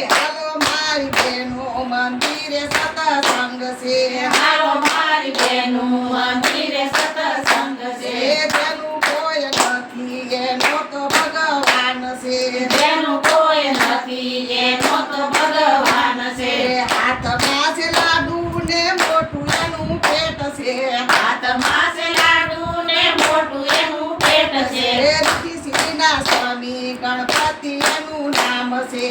હાલો મારી બહેનો મંદિરે સત્સંગ છે હાલો મારી બહેનો મંદિરે સત્સંગ છે જેનું કોઈ નથી એનો તો ભગવાન છે જેનું કોઈ નથી એનો તો ભગવાન છે હાથમાં છે લાડુ ને મોટું એનું પેટ છે હાથમાં છે લાડુ ને મોટું એનું પેટ છે ઋષિના સ્વામી ગણપતિ એનું નામ છે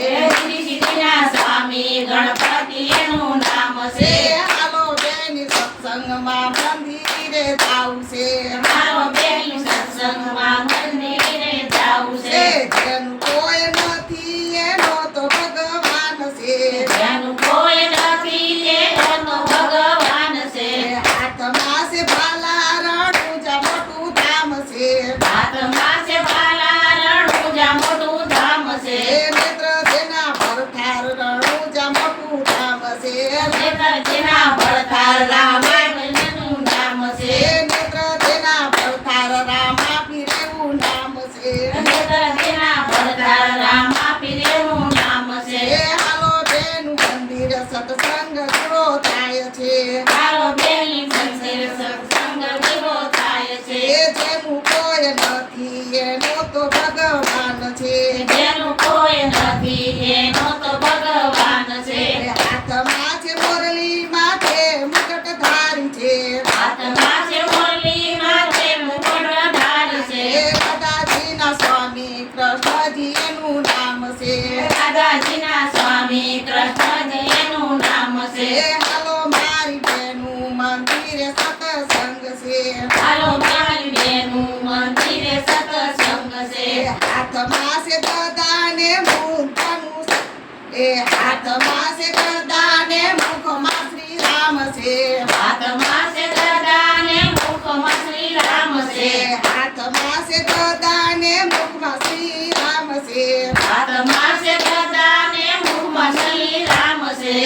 સિદ્ધિના સ્વામી ગણપતિ એનું નામ છે હાલો બેની સત્સંગમાં મંદિરે જાવું છે હાલો બેન સત્સંગમાં મંદિરે જાવું છે જેનું કોઈ નથી એનો તો ભગવાન છે જેનું કોઈ નથી એનો તો ભગવાન છે હાથમાં છે ભાલા રણુજા મોટું ધામ છે હાથમાં છે ભાલા રણુજા મોટું ધામ છે નેત્ર જેના ભરથાર રણુજા મોટું ધામ છે નેત્રજીના ભરથાર રામાયણનું નામ છે નેત્ર જેના ભરથાર રામા પીરેવું નામ છે નેત્રજીના ભરથાર રામા પીરેનું નામ છે હાલો બેનું મંદિર સત્સંગ પૂરો થાય છે હાલો બેની મંદિર સત્સંગ પૂરો થાય છે જેનું કોઈ નથી એનો તો ભગવાન છે જેનું કોઈ નથી એનો તો ભગવાન છે હાથમાં છે મુરલી માથે મુકટ ધારી છે હાથમાં છે મુરલી માથે મુકુટધાર છે દાદાજીના સ્વામી કૃષ્ણજી એનું નામ છે દાદાજીના સ્વામી કૃષ્ણજી એનું નામ છે હાલો મારી બેનું મંદિરે સત્સંગ છે હાલો મારી બેનું મંદિરે સત્સંગ છે હાથમાં છે ગદાને મુખનું હાથમાં છે ગદાને મુખમાં શ્રી રામ છે હાથમાં છે ગદાને મુખમાં શ્રી રામ છે હાથમાં છે ગદાને મુખમાં શ્રી રામ છે હાથમાં છે ગદાને મુખમાં શ્રી રામ છે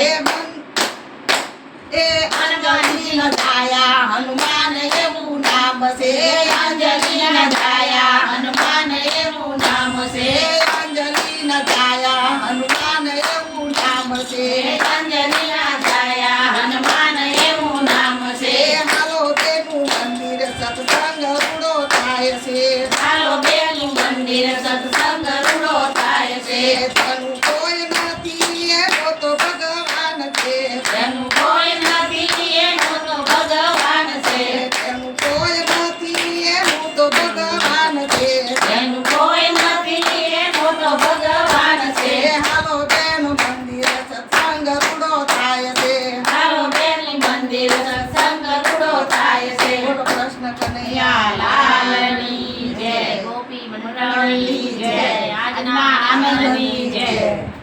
અંજલિ છાયા હનુમાન એવું નામ છે અંજલિ છાયા હનુમાન એવું નામ છે અંજલિ છાયા હનુમાન એવું નામ છે અંજલિ છાયા હનુમાન એવું નામ છે હાલો તેનું મંદિર સત્સંગ રૂડો થાય છે હાલો બેનું મંદિર સત્સંગ રૂડો થાય છે તેનું કોઈ નથી એનો તો ભગવાન છે તેનું કોઈ નથી એનો તો ભગવાન છે તેનું કોઈ નથી એનું તો ભગવાન છે તેનું કોઈ નથી એનો તો ભગવાન છે હાલો તેનું મંદિર સત્સંગ રૂડો થાય છે હાલો બેનું મંદિર સત્સંગ રૂડો થાય છે બોલો કૃષ્ણ કનૈયા લાલની જય ગોપી મંડળની જય આજના આનંદની જય